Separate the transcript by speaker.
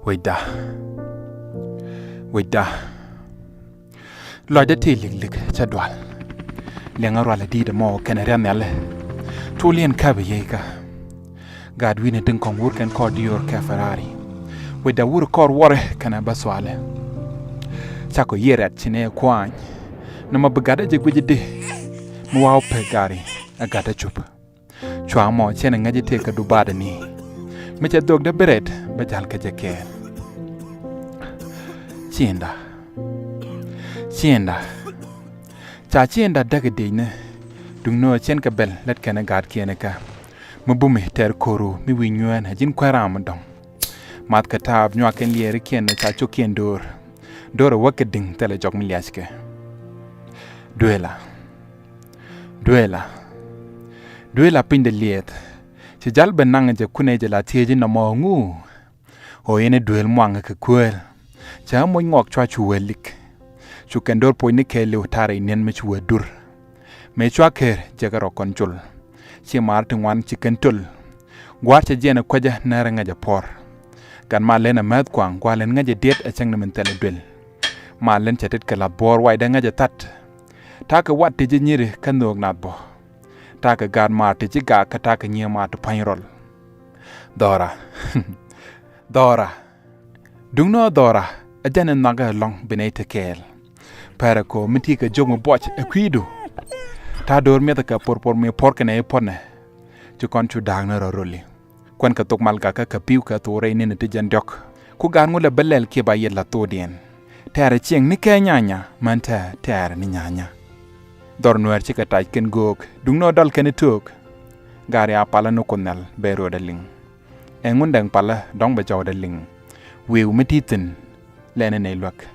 Speaker 1: Wait da. Loi da ti lig cha dwal. Lenga rwala di da mo kenerian nelle. Tulien kabe yeka. Gad wine ding kong wur ken kor duer ka Ferrari. Wait da wur kor wore kana baswale. Chako yeret chine kwany. Nama begada je gwejide. Mwao pe gari agada chup. Chwa mo chene ngaji te ka dubada ni. Mecha dog da beret bajal ka jakel. Chienda. Cha chienda daga dine. Dung no chen ka bel let kana gad kiene ka. Mabumi ter koru mi wi nyuen hajin kwara amadong. Mat ka tab nywa ken liere kiene cha chokien dor. Dora wake ding tele jok mi liaske. Duela pinde liet. Chi jal benang je kune je la tieji na mo ngu. Ho yene duel mwanga ke kwel. Cha mo ngok chwa chuwelik. Chu kendor po ni kele utare inen me chuwe dur. Me chwa ker jagaro konchul. Chi martin wan chi kentul. Gwar cha jena kwaja nara ngaja por. Kan ma lena med kwang kwa len ngaja diet achang na mentele duel. Ma len chatit ka la bor waida ngaja tat. Taka wat tiji nyiri kanok natbo. Taka gad ma tiji ga ka taka nye ma tu painrol. Dora. Dungno Dora. Ajana naga long benete kel. Para ko miti ka jogo boch ekwidu. Ta dor meta ka por me porka na epone. Chu kon chu dang na roli. Kwan ka tok mal ka piu ka to re ne te jandok. Ku gan ngula belel ke ba yella to den. Tare chieng ni ke nyanya manta tare ni nyanya. Dor nuer chika taj ken gok. Dungno dal ken tuk. Gari apala no konel bero daling. Engundang pala dong ba jaw daling. Wiu metitin lene ne luak.